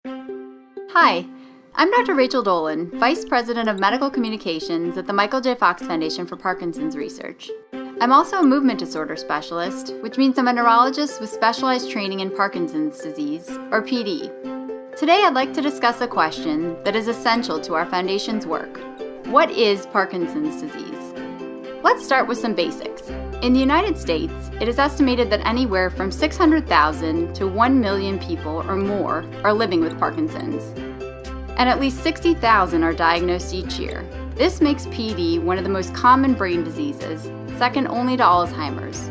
Hi, I'm Dr. Rachel Dolan, Vice President of Medical Communications at the Michael J. Fox Foundation for Parkinson's Research. I'm also a movement disorder specialist, which means I'm a neurologist with specialized training in Parkinson's disease, or PD. Today I'd like to discuss a question that is essential to our foundation's work. What is Parkinson's disease? Let's start with some basics. In the United States, it is estimated that anywhere from 600,000 to 1 million people or more are living with Parkinson's, and at least 60,000 are diagnosed each year. This makes PD one of the most common brain diseases, second only to Alzheimer's.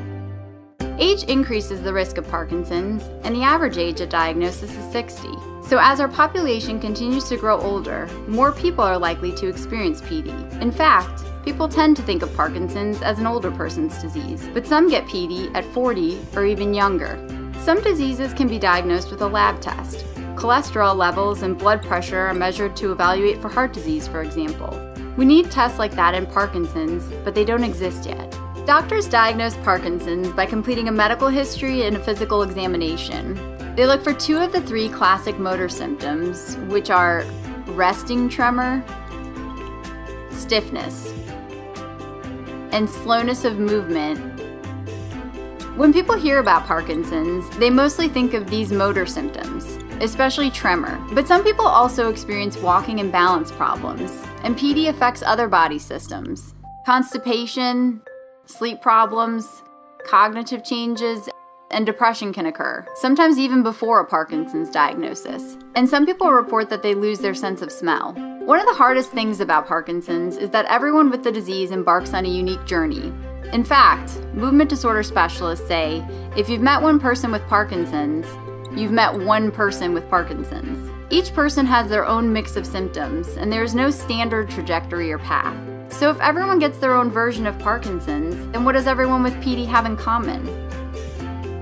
Age increases the risk of Parkinson's, and the average age at diagnosis is 60. So as our population continues to grow older, more people are likely to experience PD. In fact, people tend to think of Parkinson's as an older person's disease, but some get PD at 40 or even younger. Some diseases can be diagnosed with a lab test. Cholesterol levels and blood pressure are measured to evaluate for heart disease, for example. We need tests like that in Parkinson's, but they don't exist yet. Doctors diagnose Parkinson's by completing a medical history and a physical examination. They look for two of the three classic motor symptoms, which are resting tremor, stiffness, and slowness of movement. When people hear about Parkinson's, they mostly think of these motor symptoms, especially tremor. But some people also experience walking and balance problems, and PD affects other body systems. Constipation, sleep problems, cognitive changes, and depression can occur, sometimes even before a Parkinson's diagnosis. And some people report that they lose their sense of smell. One of the hardest things about Parkinson's is that everyone with the disease embarks on a unique journey. In fact, movement disorder specialists say, if you've met one person with Parkinson's, you've met one person with Parkinson's. Each person has their own mix of symptoms, and there is no standard trajectory or path. So if everyone gets their own version of Parkinson's, then what does everyone with PD have in common?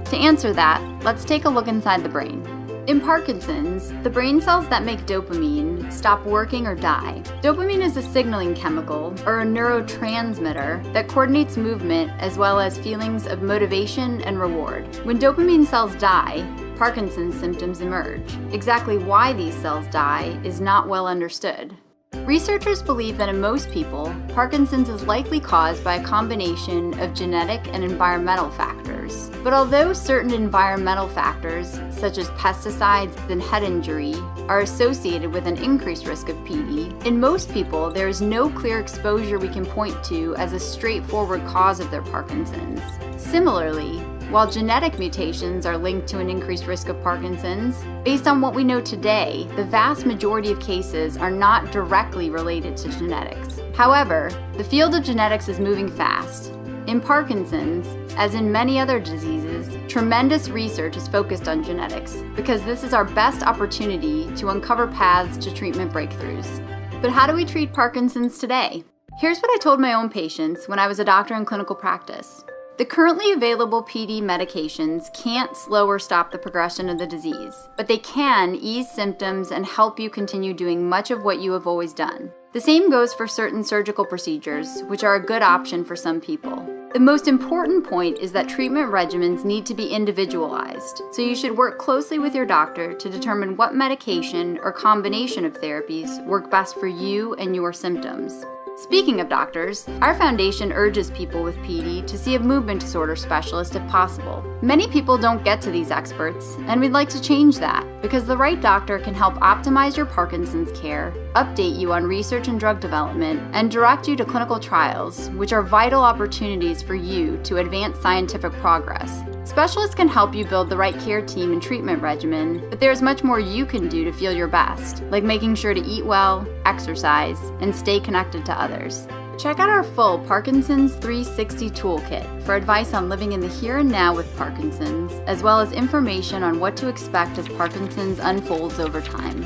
To answer that, let's take a look inside the brain. In Parkinson's, the brain cells that make dopamine stop working or die. Dopamine is a signaling chemical, or a neurotransmitter, that coordinates movement as well as feelings of motivation and reward. When dopamine cells die, Parkinson's symptoms emerge. Exactly why these cells die is not well understood. Researchers believe that in most people, Parkinson's is likely caused by a combination of genetic and environmental factors. But although certain environmental factors, such as pesticides and head injury, are associated with an increased risk of PD, in most people there is no clear exposure we can point to as a straightforward cause of their Parkinson's. Similarly, while genetic mutations are linked to an increased risk of Parkinson's, based on what we know today, the vast majority of cases are not directly related to genetics. However, the field of genetics is moving fast. In Parkinson's, as in many other diseases, tremendous research is focused on genetics because this is our best opportunity to uncover paths to treatment breakthroughs. But how do we treat Parkinson's today? Here's what I told my own patients when I was a doctor in clinical practice. The currently available PD medications can't slow or stop the progression of the disease, but they can ease symptoms and help you continue doing much of what you have always done. The same goes for certain surgical procedures, which are a good option for some people. The most important point is that treatment regimens need to be individualized, so you should work closely with your doctor to determine what medication or combination of therapies work best for you and your symptoms. Speaking of doctors, our foundation urges people with PD to see a movement disorder specialist if possible. Many people don't get to these experts, and we'd like to change that because the right doctor can help optimize your Parkinson's care, update you on research and drug development, and direct you to clinical trials, which are vital opportunities for you to advance scientific progress. Specialists can help you build the right care team and treatment regimen, but there's much more you can do to feel your best, like making sure to eat well, exercise, and stay connected to others. Check out our full Parkinson's 360 toolkit for advice on living in the here and now with Parkinson's, as well as information on what to expect as Parkinson's unfolds over time.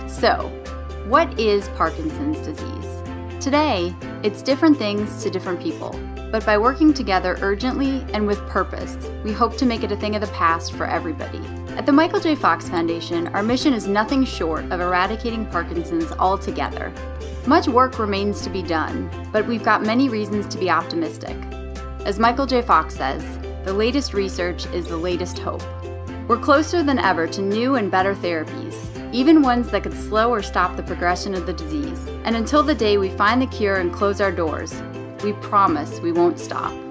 So, what is Parkinson's disease? Today, it's different things to different people. But by working together urgently and with purpose, we hope to make it a thing of the past for everybody. At the Michael J. Fox Foundation, our mission is nothing short of eradicating Parkinson's altogether. Much work remains to be done, but we've got many reasons to be optimistic. As Michael J. Fox says, the latest research is the latest hope. We're closer than ever to new and better therapies, even ones that could slow or stop the progression of the disease. And until the day we find the cure and close our doors, we promise we won't stop.